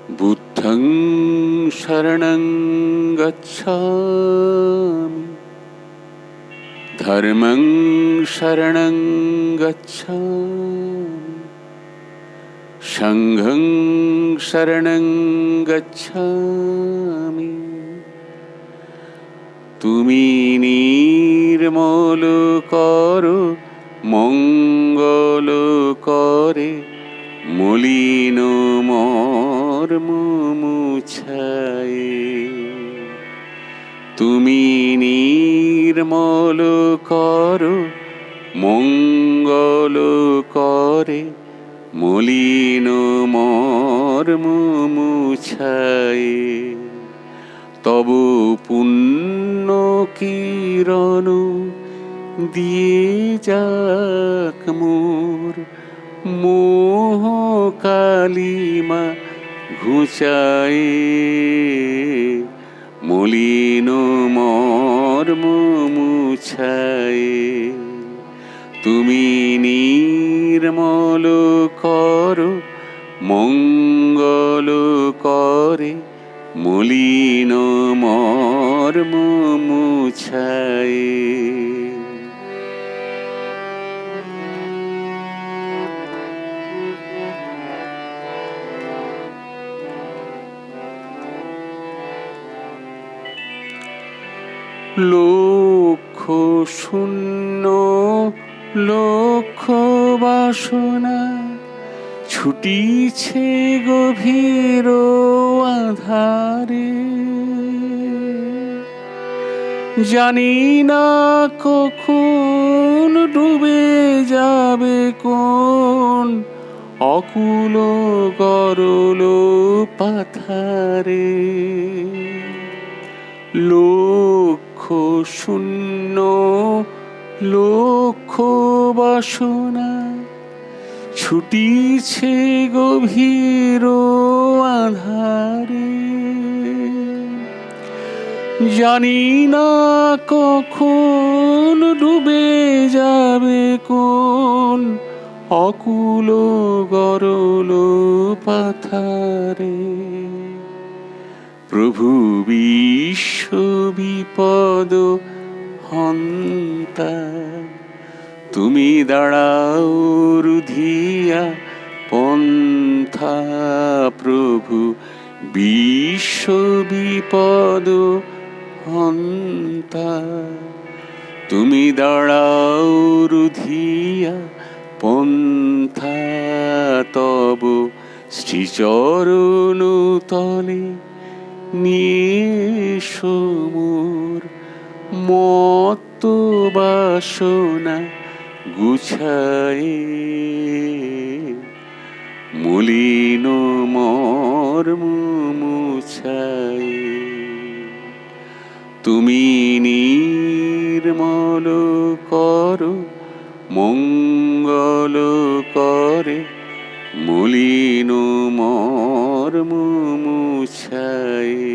বুদ্ধং শরণং গচ্ছামি, ধর্মং শরণং গচ্ছামি, সংঘং শরণং গচ্ছামি। তুমি নির্মল করো, মঙ্গল করে, মলিন মর্ম মুছায়ে। তুমি নির্মল করো, মঙ্গল করে, মলিন মর্ম মুছায়ে। তব পুণ্য কিরণ দিয়ে যাক মোর মোহ কালিমা ঘুচায়ে। মলিন মর্ম মুছায়ে। তুমি নির্মল করো, মঙ্গল করে, মলিন মর্ম মুছায়ে। লক্ষ শূন্য লক্ষ বাসনা ছুটিছে গভীর আধারে। জানি না কখন ডুবে যাবে কোন অকুল গরল পাথারে। লক্ষ শূন্য লক্ষ বাসনা ছুটিছে গভীর আধারে। জানি না কখন ডুবে যাবে কোন অকুল গরল পাথারে। প্রভু বিশ্ব বিপদ হন্তা, তুমি দাঁড়াও রুধিয়া পন্থা। প্রভু বিশ্ব বিপদ হন্তা, তুমি দাঁড়াও রুধিয়া পন্থা। তব শ্রীচরণ তলে নিয়ে মোর মত্ত বাসনা গুছায়ে। মলিন মর্ম মুছায়ে। তুমি নির্মল করো, মঙ্গল করে, মলিন মর্ম মুছায়ে।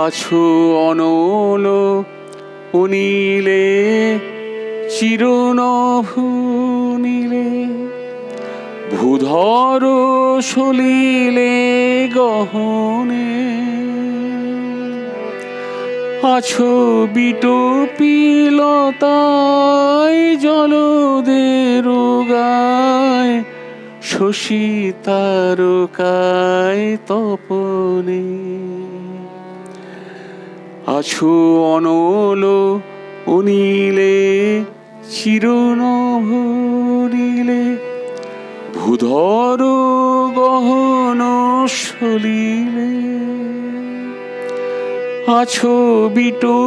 আছো অনল অনিলে, চিরনভ নীলে, ভূধর সলিলে গহনে। আছো বিটপিলতায় জলদের গায়, শশী তারকায় তপনে। আছো অনল অনিলে, চিরনভ নীলে, ভূধর গহন সলিলে। আছো বিটপিলতায়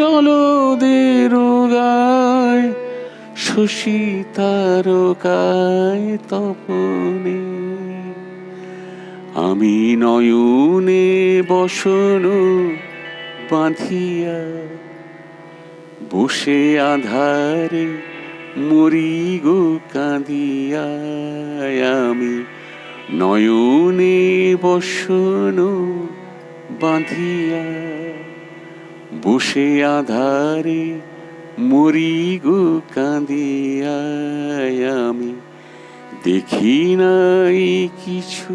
জলদের গায়, শশী তারকায় তপনে। আমি নয়নে বসন বাঁধিয়া, বসে আধারে মরি গো কাঁদিয়া। আমি নয়নে বসন বাঁধিয়া বসে আধারে মরি গো কাঁদিয়া আমি দেখি নাই কিছু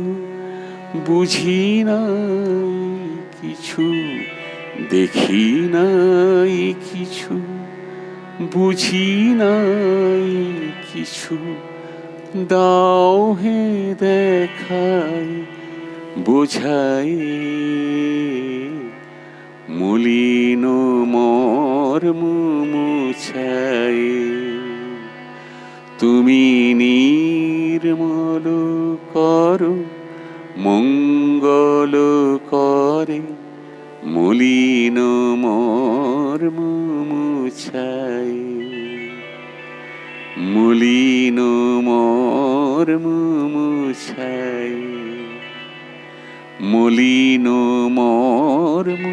বুঝি নাই কিছু দেখি নাই কিছু বুঝি নাই কিছু দাও হে দেখাই বোঝাই মলিন মর্ম মুছাই তুমি নির্মল করো মঙ্গল করে মলিন মর্ম মুছাই মলিন মর্ম মুছাই মলিন মর্ম